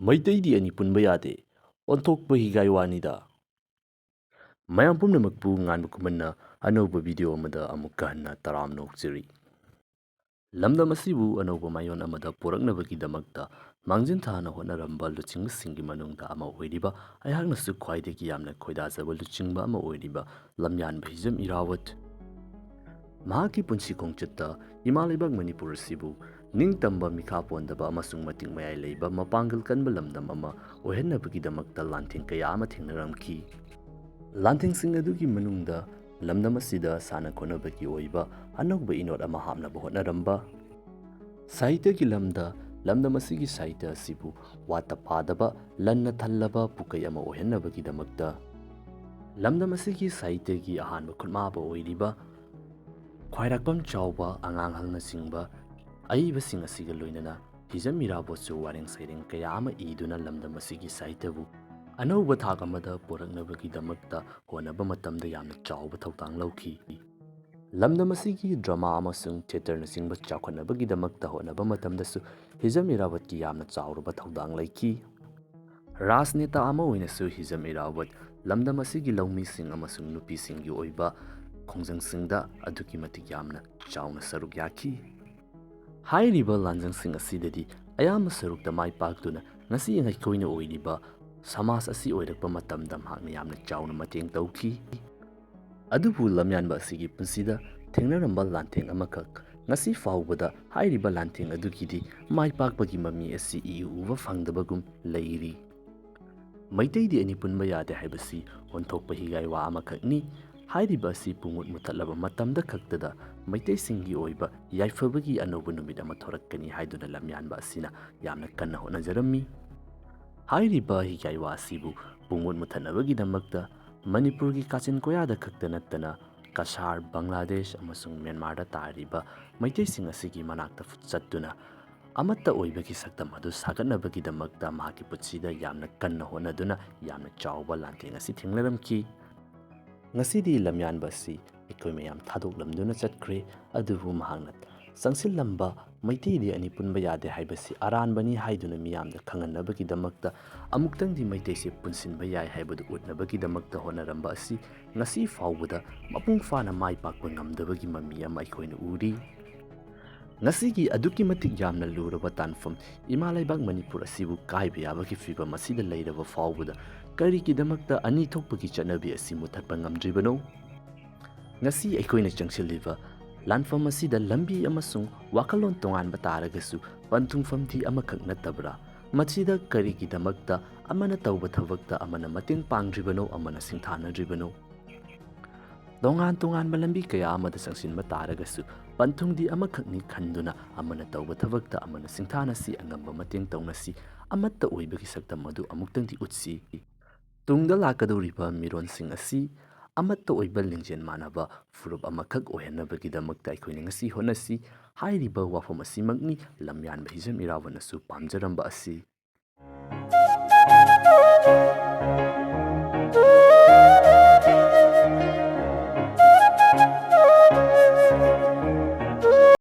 ꯃꯩꯇꯩꯗꯤ ꯑꯅꯤ ꯄꯨꯟꯕ ꯌꯥꯗꯦ, ꯑꯣꯟꯊꯣꯛꯄ ꯍꯤꯒꯥꯏ ꯋꯥꯅꯤꯗ꯫ ꯃꯌꯥꯝ ꯄꯨꯝꯅꯃꯛꯄꯨ ꯉꯥꯟꯕ ꯈꯨꯃꯟꯅ ꯑꯅꯧꯕ ꯚꯤꯗꯤꯑꯣ ꯑꯃꯗ ꯑꯃꯨꯛꯀ ꯍꯟꯅ ꯇꯔꯥꯝꯅ ꯑꯣꯛꯆꯔꯤ꯫ ꯂꯝꯗꯝ ꯑꯁꯤꯕꯨ ꯑꯅꯧꯕ ꯃꯥꯏꯑꯣꯟ ꯑꯃꯗ ꯄꯣꯔꯛꯅꯕꯒꯤꯗꯃꯛꯇ ꯃꯥꯡꯖꯤꯟ ꯊꯥꯅ ꯍꯣꯠꯅꯔꯝꯕ ꯂꯨꯆꯤꯡꯕꯁꯤꯡꯒꯤ ꯃꯅꯨꯡꯗ ꯑꯃ ꯑꯣꯏꯔꯤꯕ ꯑꯩꯍꯥꯛꯅꯁꯨ ꯈ꯭ꯋꯥꯏꯗꯒꯤ ꯌꯥꯝꯅ ꯈꯣꯏꯗꯥꯖꯕ ꯂꯨꯆꯤꯡꯕ ꯑꯃ ꯑꯣꯏꯔꯤꯕ ꯂꯝꯌꯥꯟꯕ ꯍꯤꯖꯝ ꯏꯔꯥꯋꯠ꯫ ꯃꯍꯥꯛꯀꯤ ꯄꯨꯟꯁꯤ ꯈꯣꯡꯆꯠꯇ ꯏꯃꯥ ꯂꯩꯕꯥꯛ ꯃꯅꯤꯄꯨꯔ ꯑꯁꯤꯕꯨ ꯅꯤꯡꯇꯝꯕ, ꯃꯤꯈꯥ ꯄꯣꯟꯗꯕ ꯑꯃꯁꯨꯡ ꯃꯇꯤꯛ ꯃꯌꯥꯏ ꯂꯩꯕ ꯃꯄꯥꯡꯒꯜ ꯀꯟꯕ ꯂꯝꯗꯝ ꯑꯃ ꯑꯣꯏꯍꯟꯅꯕꯒꯤꯗꯃꯛꯇ ꯂꯥꯟꯊꯦꯡ ꯀꯌꯥ ꯑꯃ ꯊꯦꯡꯅꯔꯝꯈꯤ꯫ ꯂꯥꯟꯊꯦꯡꯁꯤꯡ ꯑꯗꯨꯒꯤ ꯃꯅꯨꯡꯗ ꯂꯝꯗꯝ ꯑꯁꯤꯗ ꯁꯥꯟꯅ ꯈꯣꯠꯅꯕꯒꯤ ꯑꯣꯏꯕ ꯑꯅꯧꯕ ꯏꯅꯣꯠ ꯑꯃ ꯍꯥꯞꯅꯕ ꯍꯣꯠꯅꯔꯝꯕ, ꯁꯥꯍꯤꯇ꯭ꯌꯒꯤ ꯂꯝꯗ ꯂꯝꯗꯝ ꯑꯁꯤꯒꯤ ꯁꯥꯍꯤꯇ꯭ꯌ ꯑꯁꯤꯕꯨ ꯋꯥꯠꯇ ꯄꯥꯗꯕ, ꯂꯟꯅ ꯊꯜꯂꯕ ꯄꯨꯀꯩ ꯑꯃ ꯑꯣꯏꯍꯟꯅꯕꯒꯤꯗꯃꯛꯇ ꯂꯝꯗꯝ ꯑꯁꯤꯒꯤ ꯁꯥꯍꯤꯇ꯭ꯌꯒꯤ ꯑꯍꯥꯟꯕ ꯈꯨꯠꯃꯥꯕ ꯑꯣꯏꯔꯤꯕ ꯈ꯭ꯋꯥꯏꯔꯥꯛꯄꯝ ꯆꯥꯎꯕ, ꯑꯉꯥꯡ ꯍꯜꯅꯆꯤꯡꯕ ꯑꯏꯕꯁꯤꯡ ꯑꯁꯤꯒ ꯂꯣꯏꯅꯅ ꯍꯤꯖꯝ ꯏꯔꯥꯕꯣꯠꯁꯨ ꯋꯥꯔꯦꯡ ꯁꯩꯔꯦꯡ ꯀꯌꯥ ꯑꯃ ꯏꯗꯨꯅ ꯂꯝꯗꯝ ꯑꯁꯤꯒꯤ ꯁꯥꯍꯤꯇ꯭ꯌꯕꯨ ꯑꯅꯧꯕ ꯊꯥꯛ ꯑꯃꯗ ꯄꯨꯔꯛꯅꯕꯒꯤꯗꯃꯛꯇ ꯍꯣꯠꯅꯕ ꯃꯇꯝꯗ ꯌꯥꯝꯅ ꯆꯥꯎꯕ ꯊꯧꯗꯥꯡ ꯂꯧꯈꯤ꯫ ꯂꯝꯗꯝ ꯑꯁꯤꯒꯤ ꯗ꯭ꯔꯃꯥ ꯑꯃꯁꯨꯡ ꯊꯤꯌꯦꯇꯔꯅꯆꯤꯡꯕ ꯆꯥꯎꯈꯠꯅꯕꯒꯤꯗꯃꯛꯇ ꯍꯣꯠꯅꯕ ꯃꯇꯝꯗꯁꯨ ꯍꯤꯖꯝ ꯏꯔꯥꯋꯠꯀꯤ ꯌꯥꯝꯅ ꯆꯥꯎꯔꯕ ꯊꯧꯗꯥꯡ ꯂꯩꯈꯤ꯫ ꯔꯥꯖꯅꯦꯇꯥ ꯑꯃ ꯑꯣꯏꯅꯁꯨ ꯍꯤꯖꯝ ꯏꯔꯥꯋꯠ ꯂꯝꯗꯝ ꯑꯁꯤꯒꯤ ꯂꯧꯃꯤꯁꯤꯡ ꯑꯃꯁꯨꯡ ꯅꯨꯄꯤꯁꯤꯡꯒꯤ ꯑꯣꯏꯕ ꯈꯣꯡꯖꯪꯁꯤꯡꯗ ꯑꯗꯨꯛꯀꯤ ꯃꯇꯤꯛ ꯌꯥꯝꯅ ꯆꯥꯎꯅ ꯁꯔꯨꯛ ꯌꯥꯈꯤ꯫ ꯍꯥꯏꯔꯤꯕ ꯂꯥꯟꯖꯪꯁꯤꯡ ꯑꯁꯤꯗꯗꯤ ꯑꯌꯥꯝꯕ ꯁꯔꯨꯛꯇ ꯃꯥꯏ ꯄꯥꯛꯇꯨꯅ ꯉꯁꯤ ꯑꯩꯈꯣꯏꯅ ꯑꯣꯏꯔꯤꯕ ꯁꯃꯥꯖ ꯑꯁꯤ ꯑꯣꯏꯔꯛꯄ ꯃꯇꯝꯗ ꯃꯍꯥꯛꯅ ꯌꯥꯝꯅ ꯆꯥꯎꯅ ꯃꯇꯦꯡ ꯇꯧꯈꯤ꯫ ꯑꯗꯨꯕꯨ ꯂꯝꯌꯥꯟꯕ ꯑꯁꯤꯒꯤ ꯄꯨꯟꯁꯤꯗ ꯊꯦꯡꯅꯔꯝꯕ ꯂꯥꯟꯊꯦꯡ ꯑꯃꯈꯛ ꯉꯁꯤ ꯐꯥꯎꯕꯗ ꯍꯥꯏꯔꯤꯕ ꯂꯥꯟꯊꯦꯡ ꯑꯗꯨꯒꯤꯗꯤ ꯃꯥꯏ ꯄꯥꯛꯄꯒꯤ ꯃꯃꯤ ꯑꯁꯤ ꯏꯎ ꯎꯕ ꯐꯪꯗꯕꯒꯨꯝ ꯂꯩꯔꯤ꯫ ꯃꯩꯇꯩꯗꯤ ꯑꯅꯤ ꯄꯨꯟꯕ ꯌꯥꯗꯦ ꯍꯥꯏꯕꯁꯤ ꯑꯣꯟꯊꯣꯛꯄ ꯍꯤꯒꯥꯏ ꯋꯥ ꯑꯃꯈꯛꯅꯤ꯫ ꯍꯥꯏꯔꯤꯕ ꯑꯁꯤ ꯄꯨꯡꯃꯨꯠ ꯃꯨꯠꯊꯠꯂꯕ ꯃꯇꯝꯗ ꯈꯛꯇꯗ ꯃꯩꯇꯩꯁꯤꯡꯒꯤ ꯑꯣꯏꯕ ꯌꯥꯏꯐꯕꯒꯤ ꯑꯅꯧꯕ ꯅꯨꯃꯤꯠ ꯑꯃ ꯊꯣꯔꯛꯀꯅꯤ ꯍꯥꯏꯗꯨꯅ ꯂꯝꯌꯥꯟꯕ ꯑꯁꯤꯅ ꯌꯥꯝꯅ ꯀꯟꯅ ꯍꯣꯠꯅꯖꯔꯝꯃꯤ꯫ ꯍꯥꯏꯔꯤꯕ ꯍꯤꯒꯥꯏ ꯋꯥ ꯑꯁꯤꯕꯨ ꯄꯨꯡꯃꯨꯠ ꯃꯨꯠꯊꯠꯅꯕꯒꯤꯗꯃꯛꯇ ꯃꯅꯤꯄꯨꯔꯒꯤ ꯀꯥꯆꯤꯟ ꯀꯣꯏꯌꯥꯗ ꯈꯛꯇ ꯅꯠꯇꯅ ꯀꯁꯥꯔ, ꯕꯪꯒ꯭ꯂꯥꯗꯦꯁ ꯑꯃꯁꯨꯡ ꯃ꯭ꯌꯥꯟꯃꯥꯔꯗ ꯇꯥꯔꯤꯕ ꯃꯩꯇꯩꯁꯤꯡ ꯑꯁꯤꯒꯤ ꯃꯅꯥꯛꯇ ꯆꯠꯇꯨꯅ ꯑꯃꯠꯇ ꯑꯣꯏꯕꯒꯤ ꯁꯛꯇꯝ ꯑꯗꯨ ꯁꯥꯒꯠꯅꯕꯒꯤꯗꯃꯛꯇ ꯃꯍꯥꯛꯀꯤ ꯄꯨꯟꯁꯤꯗ ꯌꯥꯝꯅ ꯀꯟꯅ ꯍꯣꯠꯅꯗꯨꯅ ꯌꯥꯝꯅ ꯆꯥꯎꯕ ꯂꯥꯟꯊꯦꯡ ꯑꯁꯤ ꯊꯦꯡꯅꯔꯝꯈꯤ꯫ ꯉꯁꯤꯗꯤ ꯂꯝꯌꯥꯟꯕ ꯑꯁꯤ ꯑꯩꯈꯣꯏ ꯃꯌꯥꯝ ꯊꯥꯗꯣꯛꯂꯝꯗꯨꯅ ꯆꯠꯈ꯭ꯔꯦ꯫ ꯑꯗꯨꯕꯨ ꯃꯍꯥꯛꯅ ꯆꯪꯁꯤꯜꯂꯝꯕ ꯃꯩꯇꯩꯗꯤ ꯑꯅꯤ ꯄꯨꯟꯕ ꯌꯥꯗꯦ ꯍꯥꯏꯕꯁꯤ ꯑꯔꯥꯟꯕꯅꯤ ꯍꯥꯏꯗꯨꯅ ꯃꯤꯌꯥꯝꯗ ꯈꯪꯍꯟꯅꯕꯒꯤꯗꯃꯛꯇ ꯑꯃꯨꯛꯇꯪꯗꯤ ꯃꯩꯇꯩꯁꯦ ꯄꯨꯟꯁꯤꯟꯕ ꯌꯥꯏ ꯍꯥꯏꯕꯗු ꯎꯠꯅꯕꯒꯤꯗꯃꯛꯇ ꯍꯣꯠꯅꯔꯝꯕ ꯑꯁꯤ ꯉꯁꯤ ꯐꯥꯎꯕꯗ ꯃꯄꯨꯡ ꯐꯥꯅ ꯃꯥꯏ ꯄꯥꯛꯄ ꯉꯝꯗꯕꯒꯤ ꯃꯃꯤ ꯑꯃ ꯑꯩꯈꯣꯏꯅ ꯎꯔꯤ꯫ ꯉꯁꯤꯒꯤ ꯑꯗꯨꯛꯀꯤ ꯃꯇꯤꯛ ꯌꯥꯝꯅ ꯂꯨꯔꯕ ꯇꯥꯟꯐꯝ ꯏꯃꯥ ꯂꯩꯕꯥꯛ ꯃꯅꯤꯄꯨꯔ ꯑꯁꯤꯕꯨ ꯀꯥꯏꯕ ꯌꯥꯕꯒꯤ ꯐꯤꯚꯝ ꯑꯁꯤꯗ ꯂꯩꯔꯕ ꯐꯥꯎꯕꯗ ꯀꯔꯤꯒꯤꯗꯃꯛꯇ ꯑꯅꯤ ꯊꯣꯛꯄꯒꯤ ꯆꯠꯅꯕꯤ ꯑꯁꯤ ꯃꯨꯠꯊꯠꯄ ꯉꯝꯗ꯭ꯔꯤꯕꯅꯣ? ꯉꯁꯤ ꯑꯩꯈꯣꯏꯅ ꯆꯪꯁꯤꯜꯂꯤꯕ ꯂꯥꯟꯐꯝ ꯑꯁꯤꯗ ꯂꯝꯕꯤ ꯑꯃꯁꯨꯡ ꯋꯥꯈꯜꯂꯣꯟ ꯇꯣꯉꯥꯟꯕ ꯇꯥꯔꯒꯁꯨ ꯄꯟꯊꯨꯡꯐꯝꯗꯤ ꯑꯃꯈꯛ ꯅꯠꯇꯕ꯭ꯔꯥ? ꯃꯁꯤꯗ ꯀꯔꯤꯒꯤꯗꯃꯛꯇ ꯑꯃꯅ ꯇꯧꯕ ꯊꯕꯛꯇ ꯑꯃꯅ ꯃꯇꯦꯡ ꯄꯥꯡꯗ꯭ꯔꯤꯕꯅꯣ, ꯑꯃꯅ ꯁꯤꯡꯊꯥꯅꯗ꯭ꯔꯤꯕꯅꯣ? ꯇꯣꯉꯥꯟ ꯇꯣꯉꯥꯟꯕ ꯂꯝꯕꯤ ꯀꯌꯥ ꯑꯃꯗ ꯆꯪꯁꯤꯟꯕ ꯇꯥꯔꯒꯁꯨ ꯄꯟꯊꯨꯡꯗꯤ ꯑꯃꯈꯛꯅꯤ ꯈꯟꯗꯨꯅ ꯑꯃꯅ ꯇꯧꯕ ꯊꯕꯛꯇ ꯑꯃꯅ ꯁꯤꯡꯊꯥꯅꯁꯤ, ꯑꯉꯝꯕ ꯃꯇꯦꯡ ꯇꯧꯅꯁꯤ, ꯑꯃꯠꯇ ꯑꯣꯏꯕꯒꯤ ꯁꯛꯇꯝ ꯑꯗꯨ ꯑꯃꯨꯛꯇꯪꯗꯤ ꯎꯠꯁꯤ꯫ ꯇꯨꯡꯗ ꯂꯥꯛꯀꯗꯧꯔꯤꯕ ꯃꯤꯔꯣꯟꯁꯤꯡ ꯑꯁꯤ ꯑꯃꯠꯇ ꯑꯣꯏꯕ ꯂꯤꯡꯖꯦꯜ ꯃꯥꯟꯅꯕ ꯐꯨꯔꯨꯞ ꯑꯃꯈꯛ ꯑꯣꯏꯍꯟꯅꯕꯒꯤꯗꯃꯛꯇ ꯑꯩꯈꯣꯏꯅ ꯉꯁꯤ ꯍꯣꯠꯅꯁꯤ꯫ ꯍꯥꯏꯔꯤꯕ ꯋꯥꯐꯝ ꯑꯁꯤꯃꯛꯅꯤ ꯂꯝꯌꯥꯟꯕ ꯍꯤꯖꯝ ꯏꯔꯥꯋꯠꯅꯁꯨ ꯄꯥꯝꯖꯔꯝꯕ ꯑꯁꯤ꯫